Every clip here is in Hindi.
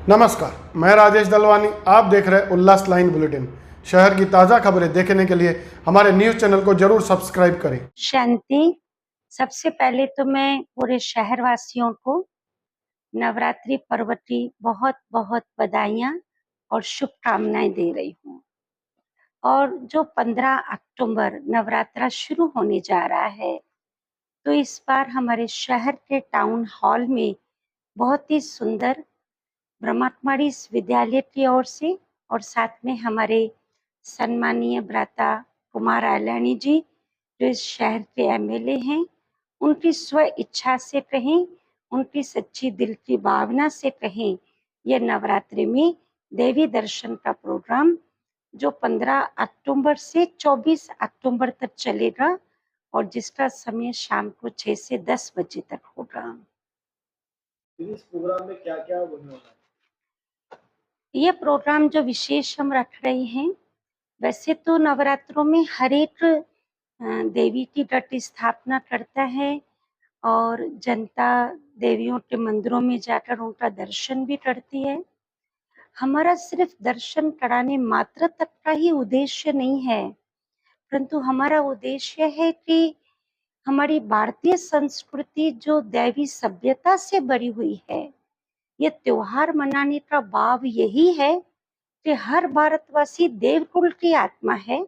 नमस्कार, मैं राजेश दलवानी। आप देख रहे उल्लास लाइन बुलेटिन। शहर की ताज़ा खबरें देखने के लिए हमारे न्यूज़ चैनल को जरूर सब्सक्राइब करें। शांति। सबसे पहले तो मैं पूरे शहरवासियों को नवरात्रि पर्व की बहुत बहुत बधाइयाँ और शुभकामनाएं दे रही हूँ। और जो 15 अक्टूबर नवरात्रा शुरू होने जा रहा है, तो इस बार हमारे शहर के टाउन हॉल में बहुत ही सुंदर ब्रह्मा कुमारी विद्यालय की ओर से और साथ में हमारे सम्मानीय भ्राता कुमार आलानी जी, जो इस शहर के एमएलए हैं, उनकी स्व इच्छा से कहें, उनकी सच्ची दिल की भावना से कहें, यह नवरात्रि में देवी दर्शन का प्रोग्राम जो 15 अक्टूबर से 24 अक्टूबर तक चलेगा और जिसका समय शाम को 6 से 10 बजे तक होगा। इस प्रोग्राम में क्या क्या होने वाला है? यह प्रोग्राम जो विशेष हम रख रहे हैं, वैसे तो नवरात्रों में हर एक देवी की घट स्थापना करता है और जनता देवियों के मंदिरों में जाकर उनका दर्शन भी करती है। हमारा सिर्फ दर्शन कराने मात्र तक का ही उद्देश्य नहीं है, परंतु हमारा उद्देश्य है कि हमारी भारतीय संस्कृति जो दैवी सभ्यता से भरी हुई है, ये त्योहार मनाने का भाव यही है कि हर भारतवासी देवकुल की आत्मा है।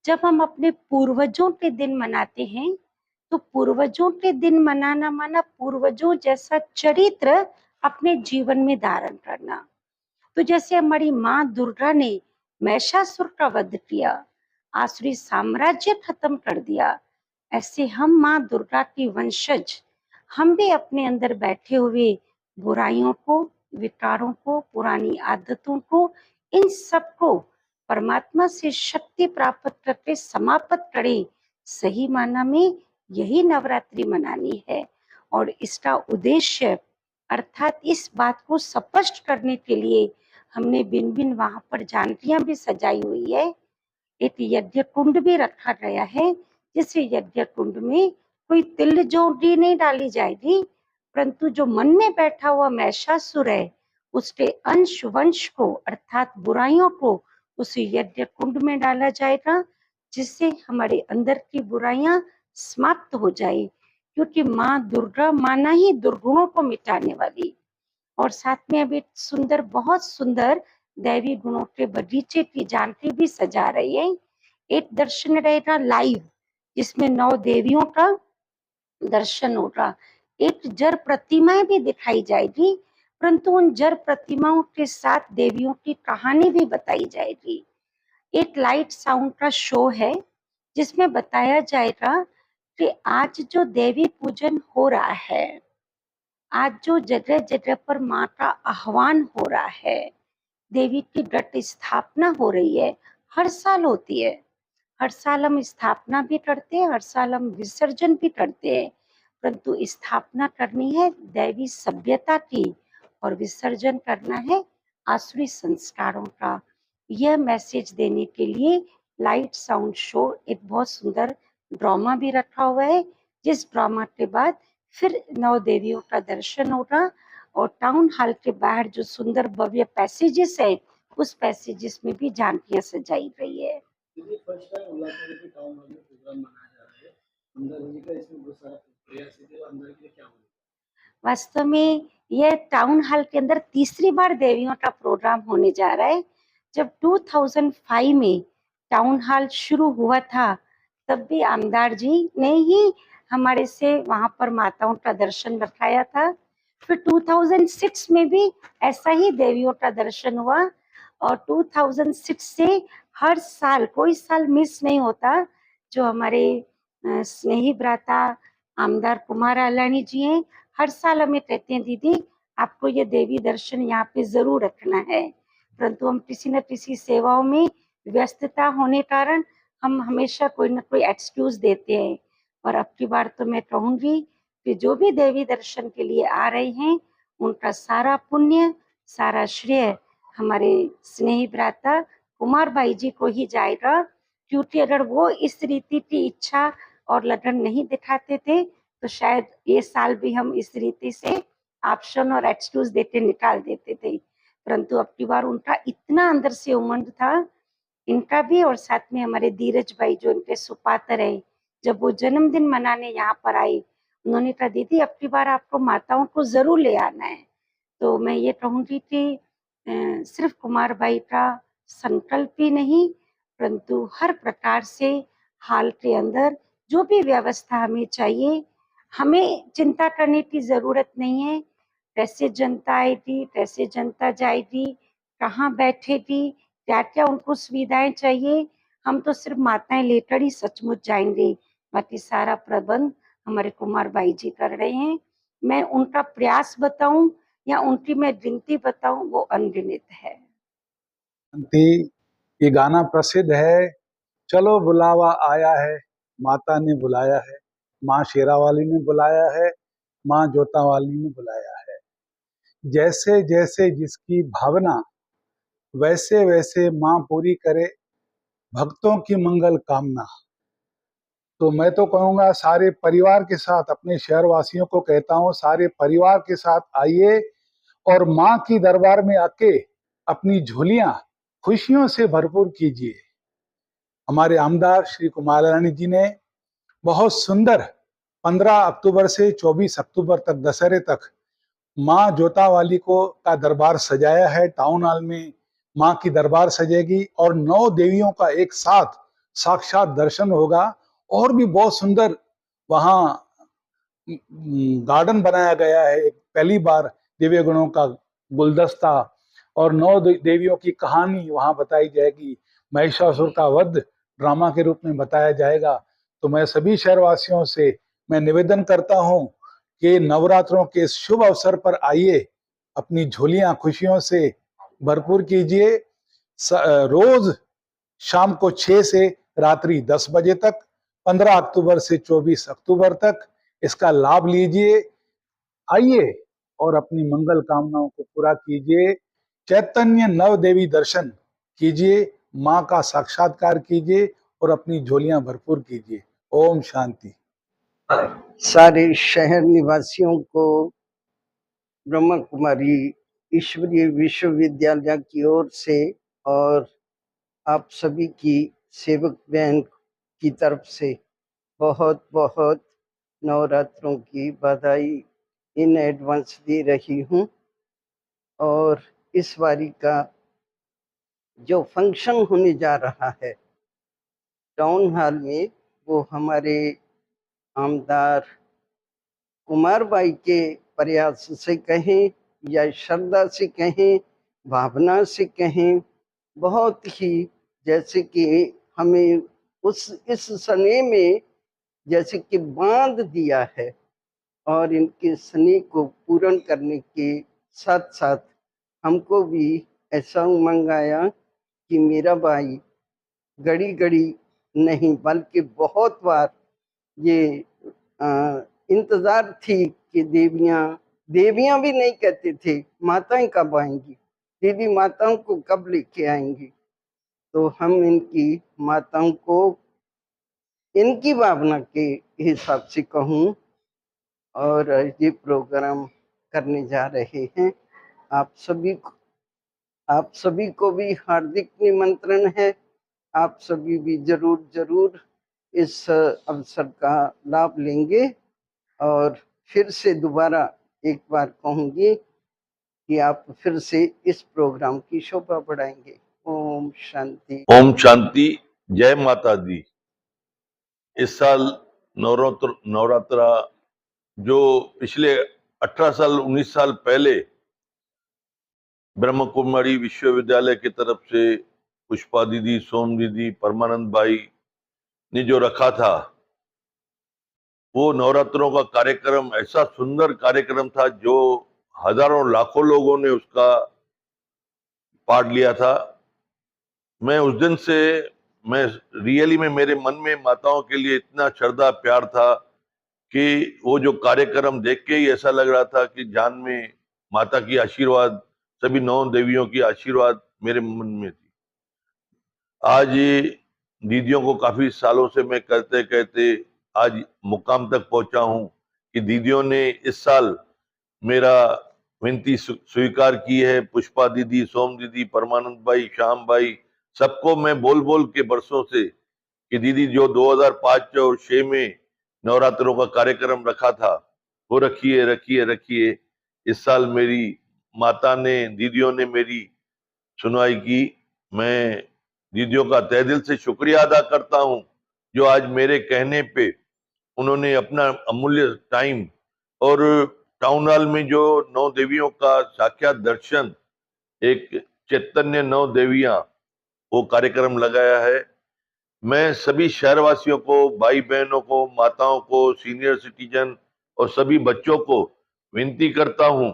जब हम अपने पूर्वजों के दिन मनाते हैं, तो पूर्वजों के दिन मनाना माना पूर्वजों जैसा चरित्र अपने जीवन में धारण करना। तो जैसे हमारी माँ दुर्गा ने महिषासुर का वध किया, आसुरी साम्राज्य खत्म कर दिया, ऐसे हम माँ दुर्गा की वंशज, हम भी अपने अंदर बैठे हुए बुराइयों को, विकारों को, पुरानी आदतों को, इन सबको परमात्मा से शक्ति प्राप्त करके समाप्त करें। सही माना में यही नवरात्रि मनानी है और इसका उद्देश्य अर्थात इस बात को स्पष्ट करने के लिए हमने भिन्न भिन्न वहां पर झांकियां भी सजाई हुई है। एक यज्ञ कुंड भी रखा गया है, जिस यज्ञ कुंड में कोई तिल जोड़ी नहीं डाली जाएगी, परंतु जो मन में बैठा हुआ महिषासुर है, उसके अंश वंश को अर्थात बुराइयों को उस यज्ञ कुंड में डाला जाएगा, जिससे हमारे अंदर की बुराइयां समाप्त हो जाए। क्योंकि माँ दुर्गा माना ही दुर्गुणों को मिटाने वाली, और साथ में अभी सुंदर, बहुत सुंदर दैवी गुणों के बगीचे की झांकी भी सजा रही है। एक दर्शन रहेगा लाइव, जिसमें 9 देवियों का दर्शन होगा। एक जड़ प्रतिमाएं भी दिखाई जाएगी, परंतु उन जड़ प्रतिमाओं के साथ देवियों की कहानी भी बताई जाएगी। एक लाइट साउंड का शो है, जिसमें बताया जाएगा कि आज जो देवी पूजन हो रहा है, आज जो जगह जगह पर माँ का आह्वान हो रहा है, देवी की घट स्थापना हो रही है, हर साल होती है। हर साल हम स्थापना भी करते हैं, हर साल हम विसर्जन भी करते हैं, परंतु स्थापना करनी है दैवी सभ्यता की और विसर्जन करना है आसुरी संस्कारों का। यह मैसेज देने के लिए लाइट साउंड शो एक बहुत सुंदर ड्रामा भी रखा हुआ है, जिस ड्रामा के बाद फिर 9 देवियों का दर्शन होगा और टाउन हॉल के बाहर जो सुंदर भव्य पैसेजेस है, उस पैसेजेस में भी झांकियां सजाई गई है। फर्स्ट टाइम उल्लासनगर के टाउन हॉल में प्रोग्राम मनाया जा रहा है। अंदर होने का इसमें बहुत सारा प्रयास है, अंदर के लिए क्या होगा? वास्तव में यह टाउन हॉल के अंदर तीसरी बार देवियों का प्रोग्राम होने जा रहा है। जब 2005 में टाउन हॉल शुरू हुआ था, तब भी आमदार जी ने ही हमारे से वहां पर माताओं का दर्शन रखाया था। फिर 2006 में भी ऐसा ही देवियों का दर्शन हुआ और 2006 से हर साल, कोई साल मिस नहीं होता। जो हमारे स्नेही भ्राता आमदार कुमार आलानी जी हैं, हर साल हमें कहते हैं दीदी आपको ये देवी दर्शन यहाँ पे जरूर रखना है, परंतु हम किसी न किसी सेवाओं में व्यस्तता होने कारण हम हमेशा कोई न कोई एक्सक्यूज देते हैं। और अब की बार तो मैं कहूंगी कि जो भी देवी दर्शन के लिए आ रहे हैं, उनका सारा पुण्य, सारा श्रेय हमारे स्नेही भ्राता कुमार भाई जी को ही जाएगा। क्योंकि अगर वो इस रीति की इच्छा और लगन नहीं दिखाते थे, तो शायद ये साल भी हम इस रीति से ऑप्शन और एक्सक्यूज देते निकाल देते थे। परंतु अब की बार उनका इतना अंदर से उमंग था, इनका भी और साथ में हमारे धीरज भाई जो इनके सुपात्र है, जब वो जन्मदिन मनाने यहाँ पर आए, उन्होंने कहा दीदी अब की बार आपको माताओं को जरूर ले आना है। तो मैं ये कहूँगी कि सिर्फ कुमार भाई का संकल्प ही नहीं, परंतु हर प्रकार से हाल के अंदर जो भी व्यवस्था हमें चाहिए, हमें चिंता करने की जरूरत नहीं है। कैसे जनता आएगी, कैसे जनता जाएगी, कहाँ बैठेगी, क्या क्या उनको सुविधाएं चाहिए, हम तो सिर्फ माताएं लेकर ही सचमुच जाएंगे। बाकी सारा प्रबंध हमारे कुमार भाई जी कर रहे हैं। मैं उनका प्रयास बताऊं या उनकी मैं गिनती बताऊं, वो अनगिनत है। ये गाना प्रसिद्ध है, चलो बुलावा आया है, माता ने बुलाया है, माँ शेरावाली ने बुलाया है, माँ जोतावाली ने बुलाया है। जैसे जैसे जिसकी भावना, वैसे वैसे माँ पूरी करे भक्तों की मंगल कामना। तो मैं तो कहूँगा सारे परिवार के साथ, अपने शहरवासियों को कहता हूँ, सारे परिवार के साथ आइए और माँ की दरबार में आके अपनी झोलियां खुशियों से भरपूर कीजिए। हमारे आमदार श्री कुमार रानी जी ने बहुत सुंदर 15 अक्टूबर से 24 अक्टूबर तक, दशहरे तक, माँ जोतावाली को का दरबार सजाया है। टाउन हॉल में माँ की दरबार सजेगी और 9 देवियों का एक साथ साक्षात दर्शन होगा। और भी बहुत सुंदर वहाँ गार्डन बनाया गया है, पहली बार दिव्य गुणों का गुलदस्ता और 9 देवियों की कहानी वहां बताई जाएगी। महिषासुर का वध ड्रामा के रूप में बताया जाएगा। तो मैं सभी शहरवासियों से मैं निवेदन करता हूं कि नवरात्रों के इस शुभ अवसर पर आइए, अपनी झोलियां खुशियों से भरपूर कीजिए। रोज शाम को 6 से रात्रि 10 बजे तक, 15 अक्टूबर से 24 अक्टूबर तक इसका लाभ लीजिए। आइए और अपनी मंगल कामनाओं को पूरा कीजिए। चैतन्य नव देवी दर्शन कीजिए, माँ का साक्षात्कार कीजिए और अपनी झोलियां भरपूर कीजिए। ओम शांति। सारे शहर निवासियों को ब्रह्मा कुमारी ईश्वरीय विश्वविद्यालय की ओर से और आप सभी की सेवक बहन की तरफ से बहुत बहुत नवरात्रों की बधाई इन एडवांस दे रही हूँ। और इस बारी का जो फंक्शन होने जा रहा है टाउन हॉल में, वो हमारे आमदार कुमार भाई के प्रयास से कहें या श्रद्धा से कहें, भावना से कहें, बहुत ही जैसे कि हमें इस स्नेह में जैसे कि बांध दिया है और इनके स्नेह को पूर्ण करने के साथ साथ हमको भी ऐसा उमंग आया कि मेरा भाई घड़ी घड़ी नहीं बल्कि बहुत बार ये इंतजार थी कि देवियां भी नहीं कहते थे माताएं कब आएंगी, दीदी माताओं को कब लेके आएंगी। तो हम इनकी माताओं को इनकी भावना के हिसाब से कहूँ और ये प्रोग्राम करने जा रहे हैं। आप सभी को भी हार्दिक निमंत्रण है। आप सभी भी जरूर इस अवसर का लाभ लेंगे। और फिर से दोबारा एक बार कहूंगी कि आप फिर से इस प्रोग्राम की शोभा बढ़ाएंगे। ओम शांति। ओम शांति। जय माता दी। इस साल नवरात्रा जो पिछले 18 साल 19 साल पहले ब्रह्म कुमारी विश्वविद्यालय की तरफ से पुष्पा दीदी, सोम दीदी, परमानंद भाई ने जो रखा था, वो नवरात्रों का कार्यक्रम ऐसा सुंदर कार्यक्रम था जो हजारों लाखों लोगों ने उसका पार्ट लिया था। मैं उस दिन से रियली में मेरे मन में माताओं के लिए इतना श्रद्धा प्यार था कि वो जो कार्यक्रम देख के ही ऐसा लग रहा था कि जान में माता की आशीर्वाद, सभी 9 देवियों की आशीर्वाद मेरे मन में थी। आज दीदियों को काफी सालों से मैं कहते कहते आज मुकाम तक पहुंचा हूं कि दीदियों ने इस साल मेरा विनती स्वीकार की है। पुष्पा दीदी, सोम दीदी, परमानंद भाई, श्याम भाई, सबको मैं बोल बोल के बरसों से कि दीदी जो 2005 और 6 में नवरात्रों का कार्यक्रम रखा था वो रखिए रखिए रखिए। इस साल मेरी माता ने, दीदियों ने मेरी सुनवाई की। मैं दीदियों का तहे दिल से शुक्रिया अदा करता हूं जो आज मेरे कहने पे उन्होंने अपना अमूल्य टाइम और टाउन हॉल में जो 9 देवियों का साक्षात दर्शन, एक चैतन्य 9 देवियां, वो कार्यक्रम लगाया है। मैं सभी शहरवासियों को, भाई बहनों को, माताओं को, सीनियर सिटीजन और सभी बच्चों को विनती करता हूं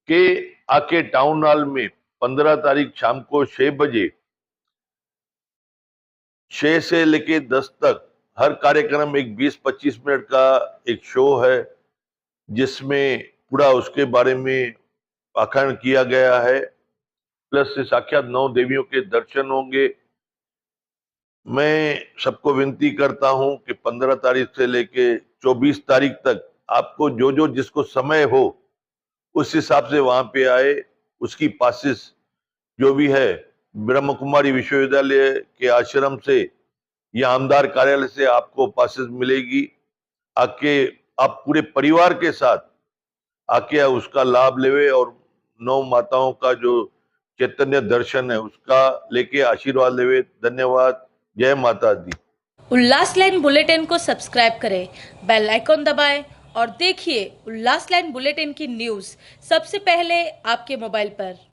कि आके टाउन हॉल में 15 तारीख शाम को 6 बजे, 6 से लेके 10 तक हर कार्यक्रम एक 20-25 मिनट का एक शो है जिसमें पूरा उसके बारे में आख्यान किया गया है, प्लस से साक्षात 9 देवियों के दर्शन होंगे। मैं सबको विनती करता हूं कि 15 तारीख से लेके 24 तारीख तक आपको जो जो जिसको समय हो उस हिसाब से वहां पे आए। उसकी पासिस जो भी है ब्रह्म कुमारी विश्वविद्यालय के आश्रम से या आमदार कार्यालय से आपको पासिस मिलेगी। आके आप पूरे परिवार के साथ आके उसका लाभ लेवे और 9 माताओं का जो चैतन्य दर्शन है उसका लेके आशीर्वाद लेवे। धन्यवाद। जय माता दी। उल्लास लाइन बुलेटिन को सब्सक्राइब करें, बेल आइकॉन दबाएं और देखिए उल्लास लाइन बुलेटिन की न्यूज़ सबसे पहले आपके मोबाइल पर।